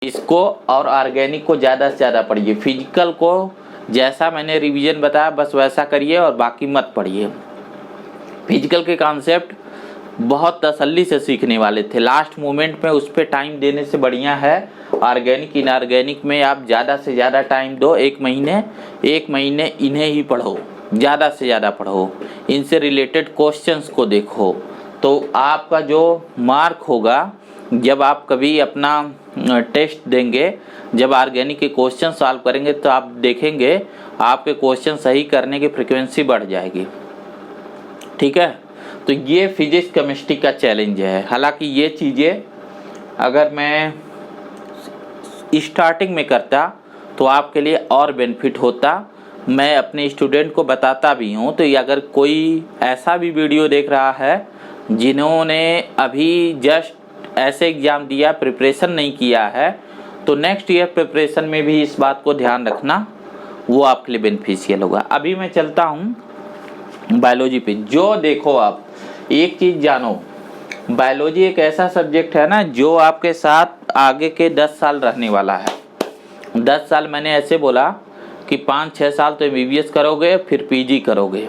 इसको और ऑर्गेनिक को ज़्यादा से ज़्यादा पढ़िए। फिजिकल को जैसा मैंने रिवीजन बताया बस वैसा करिए और बाकी मत पढ़िए। फिजिकल के कॉन्सेप्ट बहुत तसल्ली से सीखने वाले थे, लास्ट मोमेंट में उस पर टाइम देने से बढ़िया है ऑर्गेनिक इनऑर्गेनिक में आप ज़्यादा से ज़्यादा टाइम दो। एक महीने इन्हें ही पढ़ो, ज़्यादा से ज़्यादा पढ़ो, इनसे रिलेटेड क्वेश्चंस को देखो, तो आपका जो मार्क होगा जब आप कभी अपना टेस्ट देंगे, जब ऑर्गेनिक के क्वेश्चन सॉल्व करेंगे तो आप देखेंगे आपके क्वेश्चन सही करने की फ्रिक्वेंसी बढ़ जाएगी। ठीक है, तो ये फिजिक्स केमिस्ट्री का चैलेंज है। हालांकि ये चीज़ें अगर मैं स्टार्टिंग में करता तो आपके लिए और बेनिफिट होता। मैं अपने स्टूडेंट को बताता भी हूँ। तो अगर कोई ऐसा भी वीडियो देख रहा है जिन्होंने अभी जस्ट ऐसे एग्ज़ाम दिया, प्रिपरेशन नहीं किया है, तो नेक्स्ट ईयर प्रिपरेशन में भी इस बात को ध्यान रखना, वो आपके लिए बेनिफिशियल होगा। अभी मैं चलता हूँ बायोलॉजी पे। जो देखो आप एक चीज़ जानो, बायोलॉजी एक ऐसा सब्जेक्ट है ना जो आपके साथ आगे के 10 साल रहने वाला है। 10 साल मैंने ऐसे बोला कि 5-6 साल तो MBBS करोगे, फिर PG करोगे।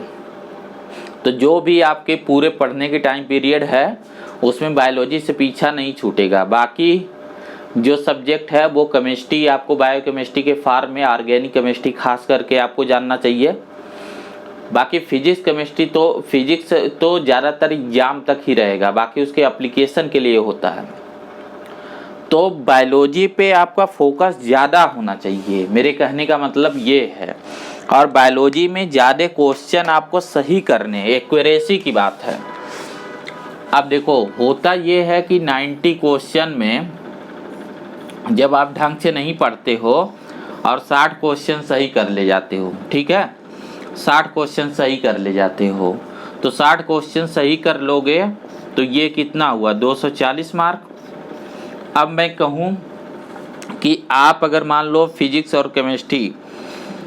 तो जो भी आपके पूरे पढ़ने के टाइम पीरियड है उसमें बायोलॉजी से पीछा नहीं छूटेगा। बाकी जो सब्जेक्ट है वो केमिस्ट्री, आपको बायोकेमिस्ट्री के फॉर्म में ऑर्गेनिक केमिस्ट्री खास करके आपको जानना चाहिए। बाकी फिजिक्स केमिस्ट्री तो फिजिक्स तो ज़्यादातर एग्जाम तक ही रहेगा, बाकी उसके एप्लीकेशन के लिए होता है। तो बायोलॉजी पे आपका फोकस ज़्यादा होना चाहिए, मेरे कहने का मतलब ये है। और बायोलॉजी में ज़्यादा क्वेश्चन आपको सही करने, एक्यूरेसी की बात है। अब देखो होता ये है कि 90 क्वेश्चन में जब आप ढंग से नहीं पढ़ते हो और 60 क्वेश्चन सही कर ले जाते हो, ठीक है, 60 क्वेश्चन सही कर ले जाते हो, तो 60 क्वेश्चन सही कर लोगे तो ये कितना हुआ, 240 मार्क। अब मैं कहूँ कि आप अगर मान लो फिजिक्स और केमिस्ट्री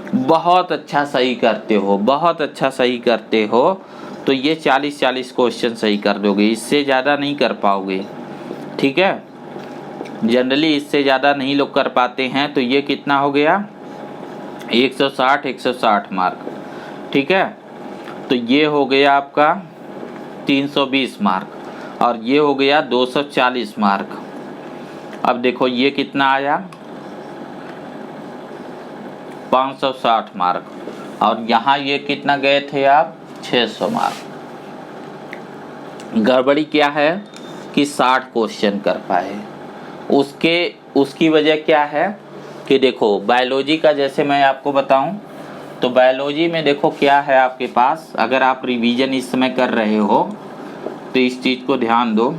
बहुत अच्छा सही करते हो, बहुत अच्छा सही करते हो, तो ये 40-40 क्वेश्चन सही कर दोगे, इससे ज़्यादा नहीं कर पाओगे। ठीक है, जनरली इससे ज़्यादा नहीं लोग कर पाते हैं। तो ये कितना हो गया, 160 मार्क। ठीक है, तो ये हो गया आपका 320 मार्क और ये हो गया 240 मार्क। अब देखो ये कितना आया, 560 मार्क, और यहाँ ये कितना गए थे आप, 600 मार्क। गड़बड़ी क्या है कि 60 क्वेश्चन कर पाए। उसकी वजह क्या है कि देखो बायोलॉजी का, जैसे मैं आपको बताऊं तो बायोलॉजी में देखो क्या है आपके पास, अगर आप रिवीजन इस समय कर रहे हो तो इस चीज़ को ध्यान दो।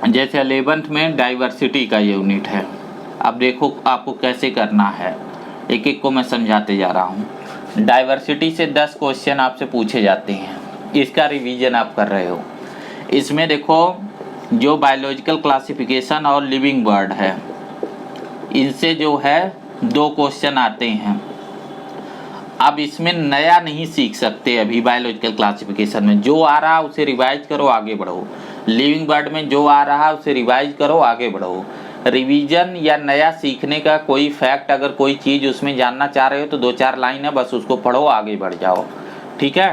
जैसे 11th में डाइवर्सिटी का यूनिट है। अब देखो आपको कैसे करना है, एक एक को मैं समझाते जा रहा हूँ। डाइवर्सिटी से 10 क्वेश्चन आपसे पूछे जाते हैं, इसका रिवीजन आप कर रहे हो। इसमें देखो जो बायोलॉजिकल क्लासिफिकेशन और लिविंग बर्ड है, इनसे जो है 2 क्वेश्चन आते हैं। अब इसमें नया नहीं सीख सकते अभी, बायोलॉजिकल क्लासिफिकेशन में जो आ रहा है उसे रिवाइज करो, आगे बढ़ो। लिविंग बर्ड में जो आ रहा है उसे रिवाइज करो, आगे बढ़ो। रिवीजन या नया सीखने का कोई फैक्ट, अगर कोई चीज़ उसमें जानना चाह रहे हो तो 2-4 लाइन है, बस उसको पढ़ो, आगे बढ़ जाओ। ठीक है,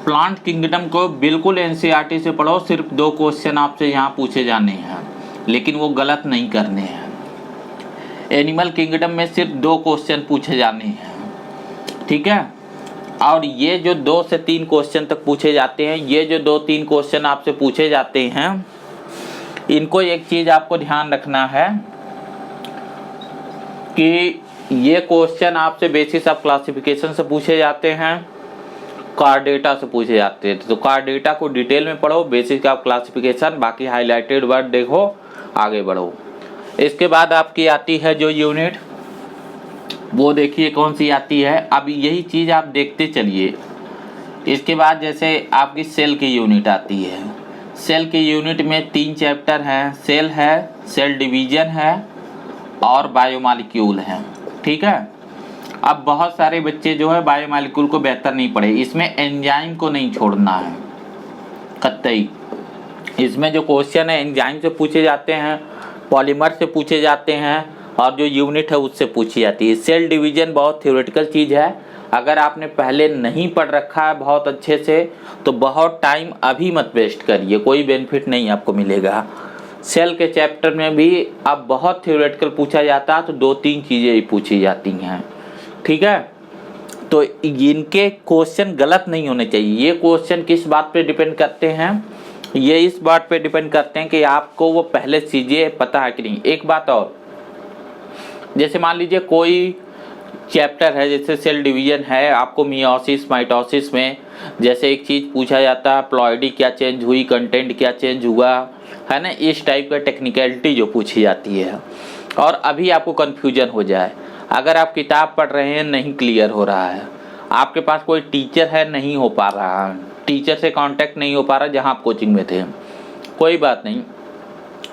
प्लांट किंगडम को बिल्कुल NCERT से पढ़ो, सिर्फ 2 क्वेश्चन आपसे यहाँ पूछे जाने हैं, लेकिन वो गलत नहीं करने हैं। एनिमल किंगडम में सिर्फ 2 क्वेश्चन पूछे जाने हैं। ठीक है, और ये जो 2 से 3 क्वेश्चन तक पूछे जाते हैं, ये जो 2-3 क्वेश्चन आपसे पूछे जाते हैं, इनको एक चीज़ आपको ध्यान रखना है कि ये क्वेश्चन आपसे बेसिस ऑफ क्लासिफिकेशन से पूछे जाते हैं, कार्ड डेटा से पूछे जाते हैं। तो कार्ड डेटा को डिटेल में पढ़ो, बेसिस ऑफ क्लासिफिकेशन, बाकी हाईलाइटेड वर्ड देखो, आगे बढ़ो। इसके बाद आपकी आती है जो यूनिट, वो देखिए कौन सी आती है। अब यही चीज़ आप देखते चलिए। इसके बाद जैसे आपकी सेल की यूनिट आती है, सेल की यूनिट में 3 चैप्टर हैं, सेल है, सेल डिवीजन है और बायोमॉलिक्यूल है। ठीक है, अब बहुत सारे बच्चे जो है बायोमॉलिक्यूल को बेहतर नहीं पढ़े, इसमें एंजाइम को नहीं छोड़ना है कतई। इसमें जो क्वेश्चन है एंजाइम से पूछे जाते हैं, पॉलीमर से पूछे जाते हैं और जो यूनिट है उससे पूछी जाती है। सेल डिवीज़न बहुत थ्योरेटिकल चीज़ है, अगर आपने पहले नहीं पढ़ रखा है बहुत अच्छे से तो बहुत टाइम अभी मत वेस्ट करिए, कोई बेनिफिट नहीं आपको मिलेगा। सेल के चैप्टर में भी अब बहुत थ्योरेटिकल पूछा जाता है तो 2-3 चीज़ें ही पूछी जाती हैं, ठीक है। तो इनके क्वेश्चन गलत नहीं होने चाहिए। ये क्वेश्चन किस बात पे डिपेंड करते हैं, ये इस बात पे डिपेंड करते हैं कि आपको वो पहले चीज़ें पता है कि नहीं। एक बात और, जैसे मान लीजिए कोई चैप्टर है जैसे सेल डिवीजन है, आपको मियोसिस माइटोसिस में जैसे एक चीज़ पूछा जाता है प्लॉइडी क्या चेंज हुई, कंटेंट क्या चेंज हुआ, है ना, इस टाइप का टेक्निकलिटी जो पूछी जाती है। और अभी आपको कन्फ्यूजन हो जाए, अगर आप किताब पढ़ रहे हैं नहीं क्लियर हो रहा है, आपके पास कोई टीचर है नहीं हो पा रहा है, टीचर से कांटेक्ट नहीं हो पा रहा जहां आप कोचिंग में थे, कोई बात नहीं,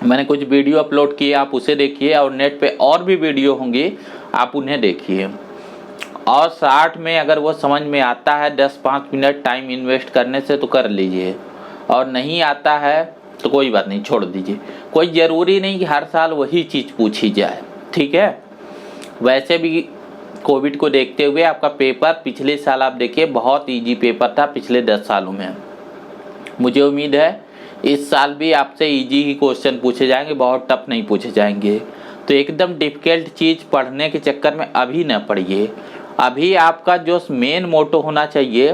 मैंने कुछ वीडियो अपलोड किए आप उसे देखिए, और नेट पे और भी वीडियो होंगे आप उन्हें देखिए। और शॉर्ट में अगर वो समझ में आता है 10-5 मिनट टाइम इन्वेस्ट करने से तो कर लीजिए, और नहीं आता है तो कोई बात नहीं छोड़ दीजिए। कोई ज़रूरी नहीं कि हर साल वही चीज़ पूछी जाए, ठीक है। वैसे भी कोविड को देखते हुए आपका पेपर पिछले साल आप देखिए बहुत इजी पेपर था पिछले 10 सालों में। मुझे उम्मीद है इस साल भी आपसे इजी ही क्वेश्चन पूछे जाएंगे, बहुत टफ नहीं पूछे जाएंगे। तो एकदम डिफ़िकल्ट चीज़ पढ़ने के चक्कर में अभी न पढ़िए। अभी आपका जो मेन मोटो होना चाहिए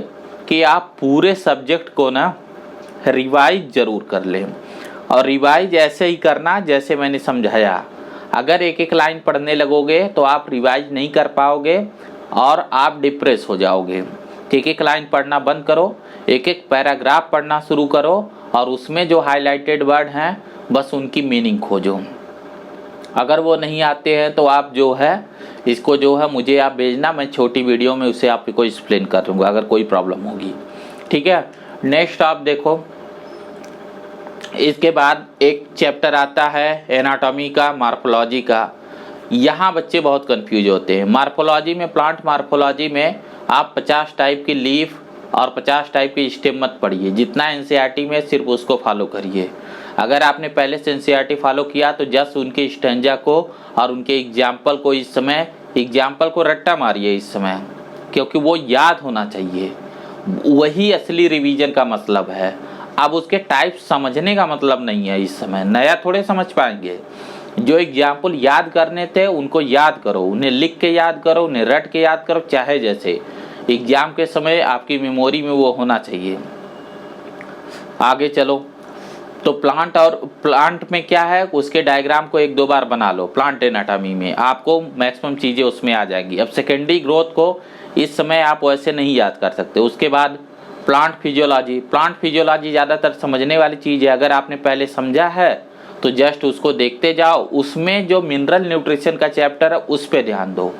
कि आप पूरे सब्जेक्ट को ना रिवाइज ज़रूर कर लें, और रिवाइज ऐसे ही करना जैसे मैंने समझाया। अगर एक एक लाइन पढ़ने लगोगे तो आप रिवाइज नहीं कर पाओगे और आप डिप्रेस हो जाओगे। एक एक लाइन पढ़ना बंद करो, एक एक पैराग्राफ पढ़ना शुरू करो, और उसमें जो हाईलाइटेड वर्ड हैं बस उनकी मीनिंग खोजो। अगर वो नहीं आते हैं तो आप जो है इसको जो है मुझे आप भेजना, मैं छोटी वीडियो में उसे आपको एक्सप्लेन कर दूँगा अगर कोई प्रॉब्लम होगी, ठीक है। नेक्स्ट आप देखो, इसके बाद एक चैप्टर आता है एनाटॉमी का, मार्फोलॉजी का। यहाँ बच्चे बहुत कंफ्यूज होते हैं। मार्फोलॉजी में, प्लांट मार्फोलॉजी में आप 50 टाइप की लीफ और 50 टाइप की स्टेम मत पढ़िए, जितना एनसीईआरटी में सिर्फ उसको फॉलो करिए। अगर आपने पहले से एनसीईआरटी फॉलो किया तो जस्ट उनके स्टैंजा को और उनके एग्जाम्पल को इस समय एग्जाम्पल को रट्टा मारिए इस समय, क्योंकि वो याद होना चाहिए। वही असली रिवीजन का मतलब है। अब उसके टाइप समझने का मतलब नहीं है, इस समय नया थोड़े समझ पाएंगे। जो एग्जाम्पल याद करने थे उनको याद करो, उन्हें लिख के याद करो, उन्हें रट के याद करो, चाहे जैसे एग्जाम के समय आपकी मेमोरी में वो होना चाहिए। आगे चलो, तो प्लांट में क्या है, उसके डायग्राम को 1-2 बार बना लो। प्लांट एनाटॉमी में आपको मैक्सिमम चीज़ें उसमें आ जाएंगी। अब सेकेंडरी ग्रोथ को इस समय आप वैसे नहीं याद कर सकते। उसके बाद प्लांट फिजियोलॉजी ज़्यादातर समझने वाली चीज़ है। अगर आपने पहले समझा है तो जस्ट उसको देखते जाओ। उसमें जो मिनरल न्यूट्रिशन का चैप्टर है उस पर ध्यान दो,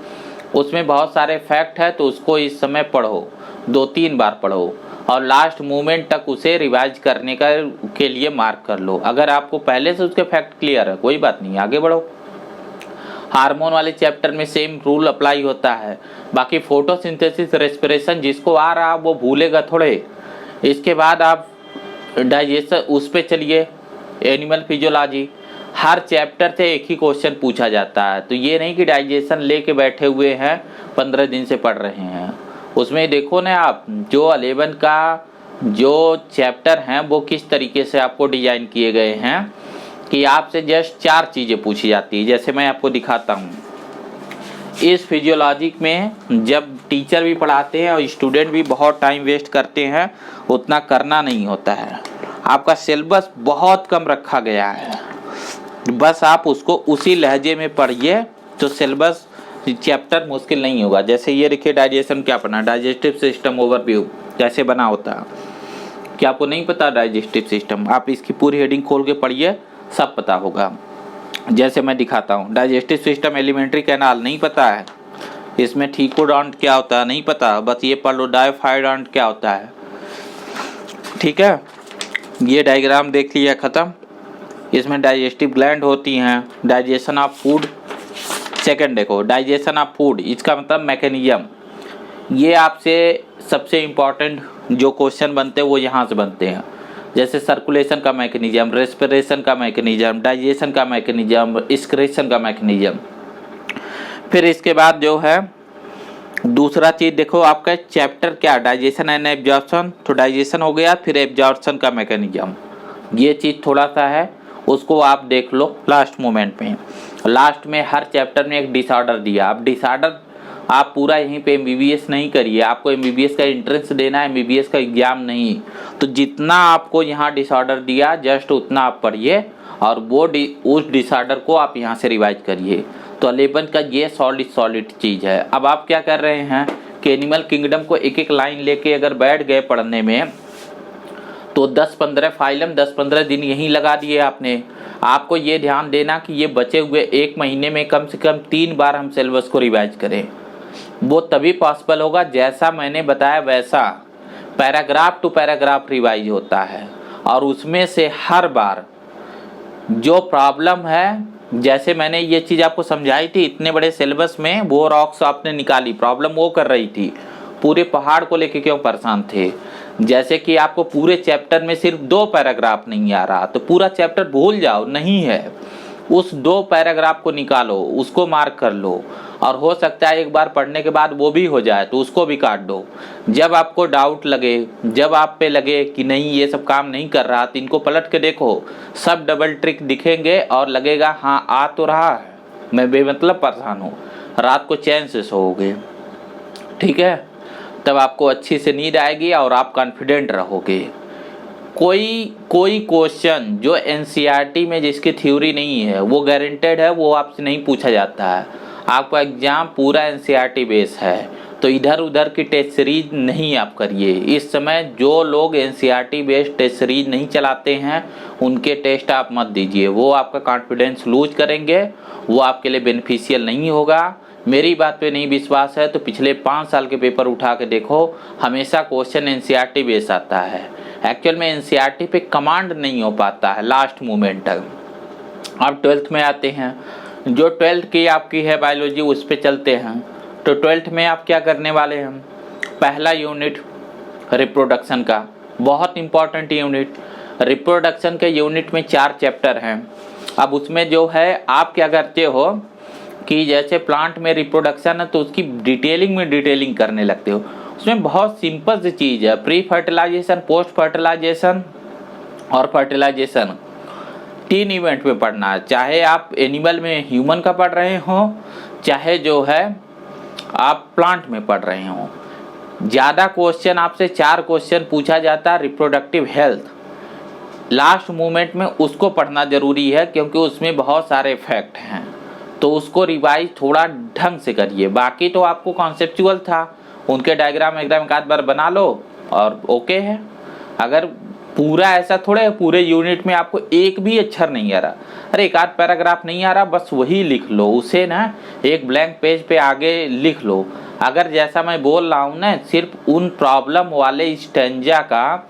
उसमें बहुत सारे फैक्ट है, तो उसको इस समय पढ़ो, 2-3 बार पढ़ो, और लास्ट मोमेंट तक उसे रिवाइज करने के लिए मार्क कर लो। अगर आपको पहले से उसके फैक्ट क्लियर है कोई बात नहीं, आगे बढ़ो। हार्मोन वाले चैप्टर में सेम रूल अप्लाई होता है। बाकी फोटोसिंथेसिस, रेस्पिरेशन जिसको आ रहा वो भूलेगा थोड़े। इसके बाद आप डाइजेशन उस पे चलिए, एनिमल फिजियोलॉजी। हर चैप्टर से एक ही क्वेश्चन पूछा जाता है, तो ये नहीं कि डाइजेशन लेके बैठे हुए हैं 15 दिन से पढ़ रहे हैं। उसमें देखो ना आप, जो 11 का जो चैप्टर हैं वो किस तरीके से आपको डिजाइन किए गए हैं कि आपसे जस्ट 4 चीज़ें पूछी जाती है। जैसे मैं आपको दिखाता हूँ, इस फिजियोलॉजी में जब टीचर भी पढ़ाते हैं और स्टूडेंट भी बहुत टाइम वेस्ट करते हैं, उतना करना नहीं होता है। आपका सिलेबस बहुत कम रखा गया है, बस आप उसको उसी लहजे में पढ़िए तो सिलेबस चैप्टर मुश्किल नहीं होगा। जैसे ये देखिए, डाइजेशन क्या पढ़ना, डाइजेस्टिव सिस्टम ओवरव्यू कैसे बना होता है। क्या आपको नहीं पता डाइजेस्टिव सिस्टम? आप इसकी पूरी हेडिंग खोल के पढ़िए, सब पता होगा। जैसे मैं दिखाता हूँ, डाइजेस्टिव सिस्टम, एलिमेंट्री कैनाल नहीं पता है, इसमें ठीकोडॉन्ट क्या होता है नहीं पता, बस ये पढ़ लो डायफाइडॉन्ट क्या होता है, ठीक है। ये डायग्राम देख लिया, ख़त्म। इसमें डाइजेस्टिव ग्लैंड होती हैं, डाइजेशन ऑफ फूड। सेकंड देखो, डाइजेशन ऑफ फूड, इसका मतलब मैकेनिज्म। ये आपसे सबसे इम्पॉर्टेंट जो क्वेश्चन बनते हैं वो यहाँ से बनते हैं। जैसे सर्कुलेशन का मैकेनिज्म, रेस्पिरेशन का मैकेनिज्म, डाइजेशन का मैकेनिज्म, एक्सक्रीशन का मैकेनिज्म। फिर इसके बाद जो है दूसरा चीज देखो आपका चैप्टर क्या, डाइजेशन एंड एब्जॉर्प्शन। तो डाइजेशन हो गया, फिर एब्जॉर्प्शन का मैकेनिज्म, ये चीज थोड़ा सा है, उसको आप देख लो लास्ट मोमेंट में। लास्ट में हर चैप्टर में एक डिसऑर्डर दिया। अब डिसऑर्डर आप पूरा यहीं पे एमबीबीएस नहीं करिए, आपको एमबीबीएस का एंट्रेंस देना है, एमबीबीएस का एग्जाम नहीं। तो जितना आपको यहाँ डिसऑर्डर दिया जस्ट उतना आप पढ़िए और वो उस डिसऑर्डर को आप यहाँ से रिवाइज करिए। तो 11 का ये सॉलिड चीज़ है। अब आप क्या कर रहे हैं कि एनिमल किंगडम को एक एक लाइन लेके अगर बैठ गए पढ़ने में तो 10-15 फाइलम 10-15 दिन यहीं लगा दिए आपने। आपको ये ध्यान देना कि ये बचे हुए एक महीने में कम से कम 3 बार हम सिलेबस को रिवाइज करें। वो तभी पॉसिबल होगा जैसा मैंने बताया वैसा पैराग्राफ टू पैराग्राफ रिवाइज होता है। और उसमें से हर बार जो प्रॉब्लम है, जैसे मैंने ये चीज़ आपको समझाई थी, इतने बड़े सिलेबस में वो रॉक्स आपने निकाली, प्रॉब्लम वो कर रही थी, पूरे पहाड़ को लेके क्यों परेशान थे। जैसे कि आपको पूरे चैप्टर में सिर्फ 2 पैराग्राफ नहीं आ रहा तो पूरा चैप्टर भूल जाओ, नहीं है, उस 2 पैराग्राफ को निकालो, उसको मार्क कर लो, और हो सकता है एक बार पढ़ने के बाद वो भी हो जाए तो उसको भी काट दो। जब आपको डाउट लगे, जब आप पे लगे कि नहीं ये सब काम नहीं कर रहा, तो इनको पलट के देखो, सब डबल ट्रिक दिखेंगे और लगेगा हाँ आ तो रहा है, मैं बेमतलब परेशान हूँ। रात को चैन से सोओगे, ठीक है, तब आपको अच्छी से नींद आएगी और आप कॉन्फिडेंट रहोगे। कोई क्वेश्चन जो एनसीईआरटी में जिसकी थ्योरी नहीं है वो गारंटेड है, वो आपसे नहीं पूछा जाता है। आपका एग्जाम पूरा एनसीईआरटी बेस है, तो इधर उधर की टेस्ट सीरीज नहीं आप करिए। इस समय जो लोग एनसीईआरटी बेस्ड टेस्ट सीरीज नहीं चलाते हैं उनके टेस्ट आप मत दीजिए, वो आपका कॉन्फिडेंस लूज करेंगे, वो आपके लिए बेनिफिशियल नहीं होगा। मेरी बात पे नहीं विश्वास है तो पिछले 5 साल के पेपर उठा के देखो, हमेशा क्वेश्चन एनसीईआरटी बेस आता है। एक्चुअल में एनसीईआरटी पे कमांड नहीं हो पाता है लास्ट मोमेंट तक। अब 12th में आते हैं, जो 12th की आपकी है बायोलॉजी, उस पे चलते हैं। तो 12th में आप क्या करने वाले हैं, पहला यूनिट रिप्रोडक्शन का, बहुत इंपॉर्टेंट यूनिट। रिप्रोडक्शन के यूनिट में 4 चैप्टर हैं। अब उसमें जो है आप क्या करते हो कि जैसे प्लांट में रिप्रोडक्शन है तो उसकी डिटेलिंग करने लगते हो। उसमें बहुत सिंपल सी चीज़ है, प्री फर्टिलाइजेशन, पोस्ट फर्टिलाइजेशन और फर्टिलाइजेशन, 3 इवेंट में पढ़ना है। चाहे आप एनिमल में ह्यूमन का पढ़ रहे हो, चाहे जो है आप प्लांट में पढ़ रहे हो। ज़्यादा क्वेश्चन आपसे 4 क्वेश्चन पूछा जाता है रिप्रोडक्टिव हेल्थ, लास्ट मोमेंट में उसको पढ़ना ज़रूरी है क्योंकि उसमें बहुत सारे फैक्ट हैं, तो उसको रिवाइज थोड़ा ढंग से करिए। बाकी तो आपको कॉन्सेप्चुअल था, उनके डायग्राम एक आध बार बना लो और ओके है। अगर पूरा ऐसा थोड़े है पूरे यूनिट में आपको एक भी अक्षर नहीं आ रहा, अरे एक आध पैराग्राफ नहीं आ रहा, बस वही लिख लो, उसे ना एक ब्लैंक पेज पे आगे लिख लो। अगर जैसा मैं बोल रहा हूँ ना, सिर्फ उन प्रॉब्लम वाले स्टेंजा का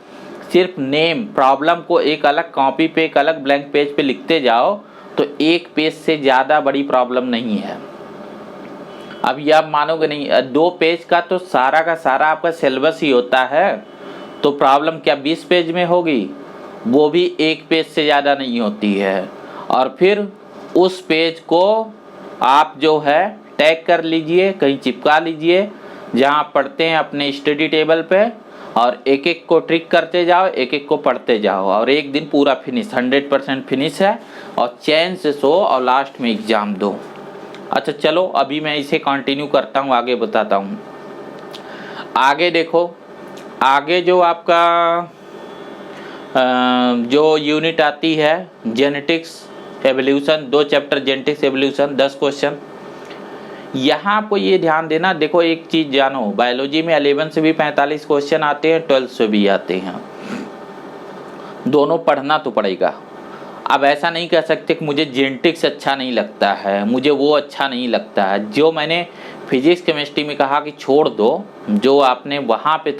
सिर्फ नेम, प्रॉब्लम को एक अलग कॉपी पे, एक अलग ब्लैंक पेज पे लिखते जाओ तो एक पेज से ज़्यादा बड़ी प्रॉब्लम नहीं है। अब ये आप मानोगे नहीं, 2 पेज का तो सारा का सारा आपका सिलेबस ही होता है, तो प्रॉब्लम क्या 20 पेज में होगी, वो भी 1 पेज से ज़्यादा नहीं होती है। और फिर उस पेज को आप जो है टैग कर लीजिए, कहीं चिपका लीजिए जहाँ आप पढ़ते हैं अपने स्टडी टेबल पे, और एक एक को ट्रिक करते जाओ, एक एक को पढ़ते जाओ, और एक दिन पूरा फिनिश, 100% फिनिश है, और चैन से सो और लास्ट में एग्ज़ाम दो। अच्छा चलो अभी मैं इसे कंटिन्यू करता हूँ, आगे बताता हूँ। आगे देखो, आगे जो आपका जो यूनिट आती है genetics evolution, 2 chapter genetics evolution, 10 question. यहाँ आपको ये ध्यान देना, देखो एक चीज़ जानो, बायोलॉजी में 11 से भी 45 क्वेश्चन आते हैं, 12 से भी आते हैं, दोनों पढ़ना तो पड़ेगा। अब ऐसा नहीं कह सकते कि मुझे जेनेटिक्स अच्छा नहीं लगता है, मुझे वो अच्छा नहीं लगता है। जो मैंने फिजिक्स केमिस्ट्री में कहा कि छोड़ दो, जो आपने वहाँ पे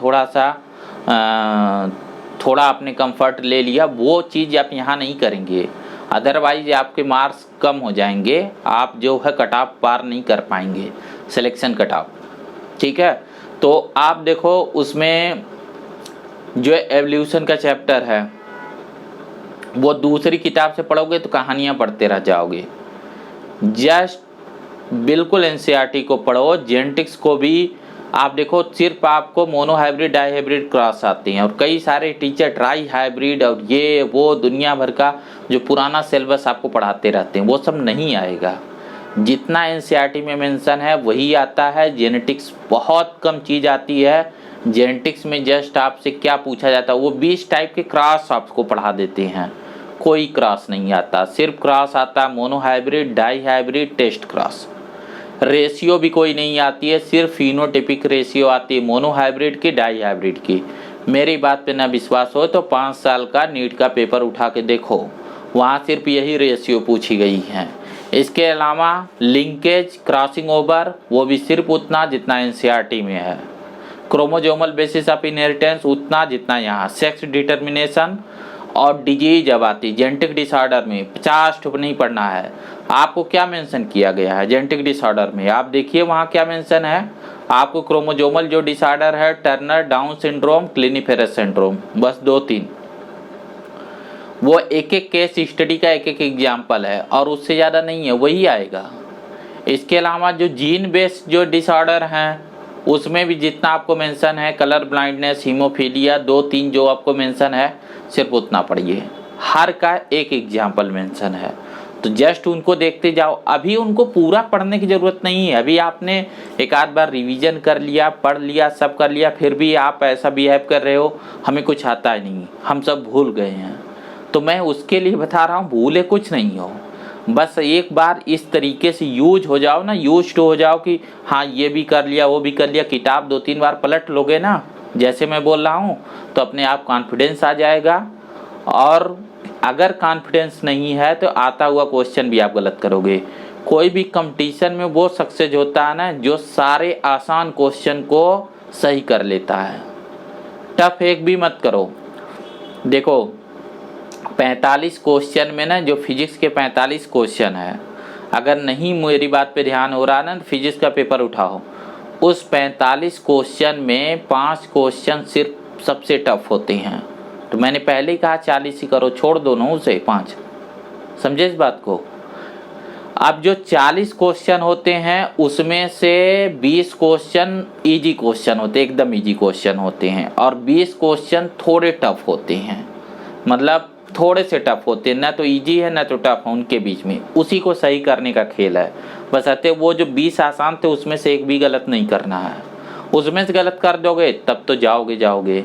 थोड़ा आपने कंफर्ट ले लिया, वो चीज़ आप यहाँ नहीं करेंगे, अदरवाइज आपके मार्क्स कम हो जाएंगे, आप जो है कट ऑफ पार नहीं कर पाएंगे, सिलेक्शन कट ऑफ, ठीक है। तो आप देखो उसमें जो एवोल्यूशन का चैप्टर है, वो दूसरी किताब से पढ़ोगे तो कहानियाँ पढ़ते रह जाओगे। जस्ट बिल्कुल एनसीईआरटी को पढ़ो। जेनेटिक्स को भी आप देखो, सिर्फ आपको monohybrid dihybrid cross आती हैं और कई सारे टीचर ट्राई हाइब्रिड और ये वो दुनिया भर का जो पुराना सिलेबस आपको पढ़ाते रहते हैं, वो सब नहीं आएगा। जितना एनसीईआरटी में मेंशन है वही आता है। जेनेटिक्स बहुत कम चीज़ आती है। जेनेटिक्स में जस्ट आपसे क्या पूछा जाता है, वो 20 टाइप के क्रॉस आपको पढ़ा देते हैं, कोई क्रॉस नहीं आता। सिर्फ क्रॉस आता है monohybrid, dihybrid, test cross. Ratio भी कोई नहीं आती है, सिर्फ फिनोटाइपिक रेशियो आती है मोनो हाइब्रिड की, डाई हाइब्रिड की। मेरी बात पे ना विश्वास हो तो 5 साल का नीट का पेपर उठा के देखो, वहाँ सिर्फ यही रेशियो पूछी गई है। इसके अलावा लिंकेज, क्रॉसिंग ओवर, वो भी सिर्फ उतना जितना एनसीईआरटी में है। क्रोमोजोमल बेसिस ऑफ इनहेरिटेंस उतना जितना यहाँ। सेक्स डिटर्मिनेशन और डिजीज अब आती जेनेटिक डिसऑर्डर में 50 ठुप नहीं पढ़ना है। आपको क्या मेंशन किया गया है जेनेटिक डिसऑर्डर में, आप देखिए वहाँ क्या मेंशन है। आपको क्रोमोजोमल जो डिसऑर्डर है, टर्नर, डाउन सिंड्रोम, क्लिनीफेरस सिंड्रोम, बस 2-3। वो एक एक केस स्टडी का एक एक एग्जाम्पल है और उससे ज़्यादा नहीं है, वही आएगा। इसके अलावा जो जीन बेस्ड जो डिसऑर्डर हैं उसमें भी जितना आपको मेंशन है, कलर ब्लाइंडनेस, हीमोफीलिया, 2-3 जो आपको मेंशन है, सिर्फ उतना पढ़िए। हर का एक एग्जाम्पल मेंशन है, तो जस्ट उनको देखते जाओ। अभी उनको पूरा पढ़ने की ज़रूरत नहीं है। अभी आपने एक आध बार रिवीजन कर लिया, पढ़ लिया, सब कर लिया, फिर भी आप ऐसा बिहेव कर रहे हो हमें कुछ आता ही नहीं, हम सब भूल गए हैं। तो मैं उसके लिए बता रहा हूँ, भूले कुछ नहीं हो, बस एक बार इस तरीके से यूज हो जाओ ना, यूज्ड हो जाओ कि हाँ ये भी कर लिया, वो भी कर लिया। किताब 2-3 बार पलट लोगे ना, जैसे मैं बोल रहा हूँ, तो अपने आप कॉन्फिडेंस आ जाएगा। और अगर कॉन्फिडेंस नहीं है तो आता हुआ क्वेश्चन भी आप गलत करोगे। कोई भी कंपटीशन में वो सक्सेस होता है ना जो सारे आसान क्वेश्चन को सही कर लेता है। टफ एक भी मत करो। देखो 45 क्वेश्चन में ना, जो फिजिक्स के 45 क्वेश्चन है, अगर नहीं मेरी बात पे ध्यान हो रहा ना तो फिजिक्स का पेपर उठाओ, उस 45 क्वेश्चन में 5 क्वेश्चन सिर्फ सबसे टफ होते हैं। तो मैंने पहले ही कहा 40 ही करो, छोड़ दो 9 से 5, समझे इस बात को। अब जो 40 क्वेश्चन होते हैं उसमें से 20 क्वेश्चन इजी क्वेश्चन होते हैं, एकदम इजी क्वेश्चन होते हैं, और 20 क्वेश्चन थोड़े टफ होते हैं, मतलब थोड़े से टफ होते हैं, ना तो इजी है ना तो टफ है, उनके बीच में। उसी को सही करने का खेल है बस। आते वो जो 20 आसान थे उसमें से एक भी गलत नहीं करना है। उसमें से गलत कर दोगे तब तो जाओगे।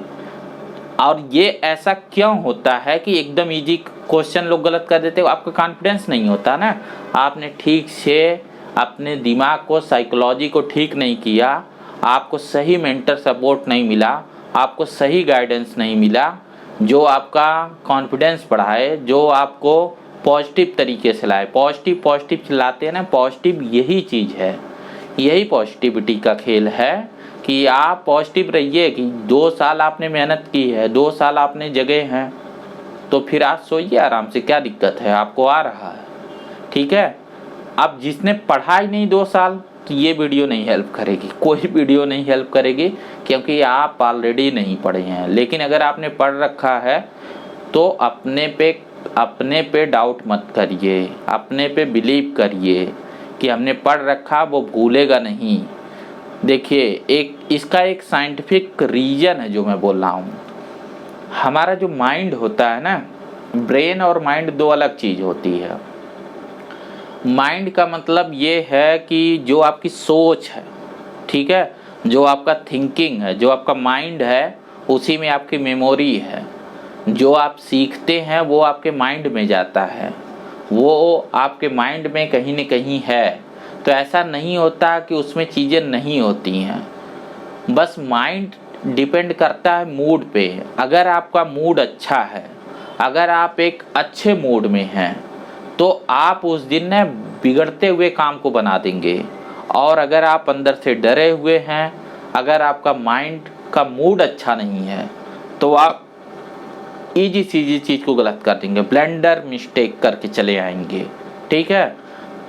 और ये ऐसा क्यों होता है कि एकदम इजी क्वेश्चन लोग गलत कर देते हो? आपका कॉन्फिडेंस नहीं होता ना, आपने ठीक से अपने दिमाग को, साइकोलॉजी को ठीक नहीं किया, आपको सही मेंटर सपोर्ट नहीं मिला, आपको सही गाइडेंस नहीं मिला जो आपका कॉन्फिडेंस बढ़ाए, जो आपको पॉजिटिव तरीके से लाए। पॉजिटिव चलाते हैं ना, पॉजिटिव यही चीज़ है, यही पॉजिटिविटी का खेल है कि आप पॉजिटिव रहिए कि 2 साल आपने मेहनत की है, 2 साल आपने जगे हैं, तो फिर आप सोइए आराम से, क्या दिक्कत है, आपको आ रहा है, ठीक है। अब जिसने पढ़ा ही नहीं 2 साल, तो ये वीडियो नहीं हेल्प करेगी, कोई वीडियो नहीं हेल्प करेगी, क्योंकि आप ऑलरेडी नहीं पढ़े हैं। लेकिन अगर आपने पढ़ रखा है तो अपने पे डाउट मत करिए, अपने पे बिलीव करिए कि हमने पढ़ रखा, वो भूलेगा नहीं। देखिए इसका एक साइंटिफिक रीजन है जो मैं बोल रहा हूँ। हमारा जो माइंड होता है ना, ब्रेन और माइंड 2 अलग चीज़ होती है। माइंड का मतलब ये है कि जो आपकी सोच है, ठीक है, जो आपका थिंकिंग है, जो आपका माइंड है, उसी में आपकी मेमोरी है। जो आप सीखते हैं वो आपके माइंड में जाता है, वो आपके माइंड में कहीं न कहीं है। तो ऐसा नहीं होता कि उसमें चीज़ें नहीं होती हैं, बस माइंड डिपेंड करता है मूड पे। अगर आपका मूड अच्छा है, अगर आप एक अच्छे मूड में हैं, तो आप उस दिन ने बिगड़ते हुए काम को बना देंगे। और अगर आप अंदर से डरे हुए हैं, अगर आपका माइंड का मूड अच्छा नहीं है, तो आप इजी चीज़ को गलत कर देंगे, ब्लेंडर मिस्टेक करके चले आएंगे, ठीक है।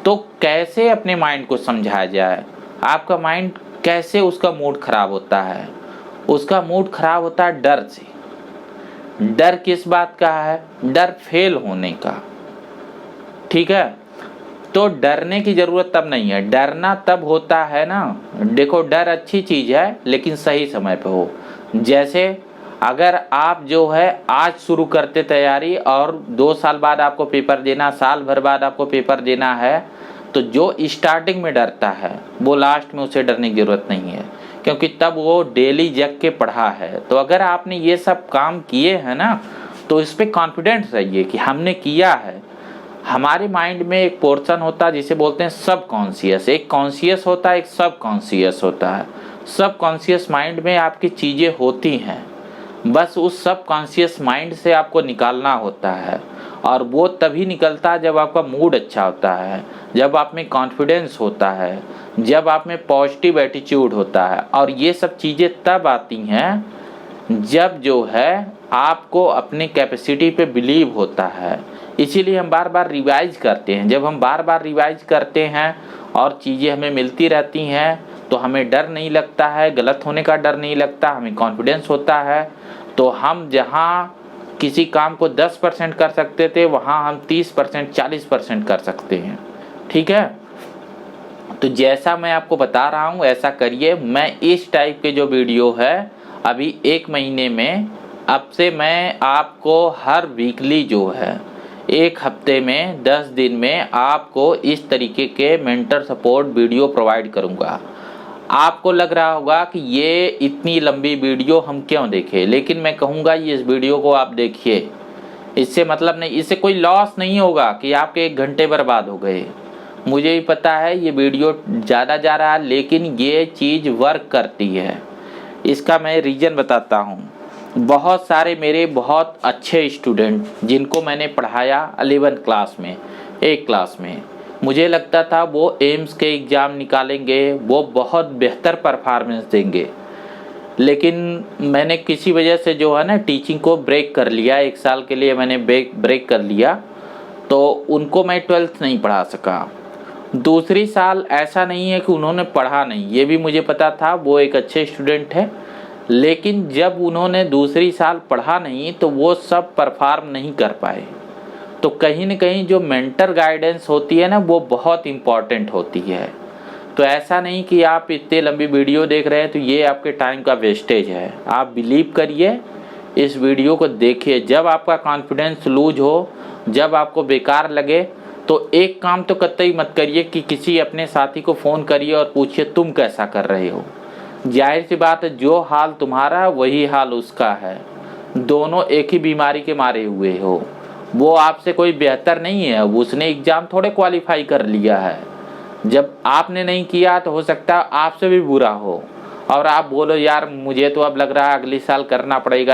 तो कैसे अपने माइंड को समझाया जाए? आपका माइंड कैसे उसका मूड खराब होता है? उसका मूड खराब होता है डर से। डर किस बात का है? डर फेल होने का। ठीक है, तो डरने की ज़रूरत तब नहीं है, डरना तब होता है ना, देखो डर अच्छी चीज़ है लेकिन सही समय पे हो। जैसे अगर आप जो है आज शुरू करते तैयारी और 2 साल बाद आपको पेपर देना, साल भर बाद आपको पेपर देना है, तो जो स्टार्टिंग में डरता है वो लास्ट में उसे डरने की ज़रूरत नहीं है, क्योंकि तब वो डेली जग के पढ़ा है। तो अगर आपने ये सब काम किए हैं ना, तो इस पर कॉन्फिडेंस रहिए कि हमने किया है। हमारे माइंड में एक पोर्शन होता है जिसे बोलते हैं सब कॉन्शियस, एक कॉन्शियस होता है, एक सब कॉन्शियस होता है। सब कॉन्शियस माइंड में आपकी चीज़ें होती हैं, बस उस सब कॉन्शियस माइंड से आपको निकालना होता है, और वो तभी निकलता है जब आपका मूड अच्छा होता है, जब आप में कॉन्फिडेंस होता है, जब आप में पॉजिटिव एटीट्यूड होता है। और ये सब चीज़ें तब आती हैं जब जो है आपको अपनी कैपेसिटी पे बिलीव होता है। इसीलिए हम बार बार रिवाइज करते हैं। जब हम बार बार रिवाइज करते हैं और चीज़ें हमें मिलती रहती हैं, तो हमें डर नहीं लगता है, गलत होने का डर नहीं लगता, हमें कॉन्फिडेंस होता है। तो हम जहाँ किसी काम को 10% कर सकते थे, वहाँ हम 30% 40% कर सकते हैं। ठीक है, तो जैसा मैं आपको बता रहा हूँ ऐसा करिए। मैं इस टाइप के जो वीडियो है अभी 1 महीने में, अब से मैं आपको हर वीकली जो है 1 हफ्ते में 10 दिन में आपको इस तरीके के मेंटर सपोर्ट वीडियो प्रोवाइड करूँगा। आपको लग रहा होगा कि ये इतनी लंबी वीडियो हम क्यों देखें, लेकिन मैं कहूँगा ये इस वीडियो को आप देखिए। इससे मतलब नहीं, इससे कोई लॉस नहीं होगा कि आपके 1 घंटे बर्बाद हो गए। मुझे भी पता है ये वीडियो ज़्यादा जा रहा है, लेकिन ये चीज़ वर्क करती है। इसका मैं रीज़न बताता हूँ। बहुत सारे मेरे बहुत अच्छे स्टूडेंट जिनको मैंने पढ़ाया 11th क्लास में, 1 क्लास में, मुझे लगता था वो एम्स के एग्ज़ाम निकालेंगे, वो बहुत बेहतर परफॉर्मेंस देंगे, लेकिन मैंने किसी वजह से जो है ना टीचिंग को ब्रेक कर लिया। 1 साल के लिए मैंने ब्रेक कर लिया, तो उनको मैं 12th नहीं पढ़ा सका। दूसरी साल ऐसा नहीं है कि उन्होंने पढ़ा नहीं, ये भी मुझे पता था, वो एक अच्छे स्टूडेंट है, लेकिन जब उन्होंने दूसरी साल पढ़ा नहीं तो वो सब परफॉर्म नहीं कर पाए। तो कहीं न कहीं जो मेंटर गाइडेंस होती है ना, वो बहुत इम्पॉर्टेंट होती है। तो ऐसा नहीं कि आप इतने लंबी वीडियो देख रहे हैं तो ये आपके टाइम का वेस्टेज है। आप बिलीव करिए, इस वीडियो को देखिए। जब आपका कॉन्फिडेंस लूज हो, जब आपको बेकार लगे, तो एक काम तो कतई मत करिए कि किसी अपने साथी को फ़ोन करिए और पूछिए तुम कैसा कर रहे हो। जाहिर सी बात है, जो हाल तुम्हारा वही हाल उसका है, दोनों एक ही बीमारी के मारे हुए हो। वो आपसे कोई बेहतर नहीं है, उसने एग्ज़ाम थोड़े क्वालिफाई कर लिया है। जब आपने नहीं किया तो हो सकता है आपसे भी बुरा हो, और आप बोलो यार मुझे तो अब लग रहा है अगले साल करना पड़ेगा।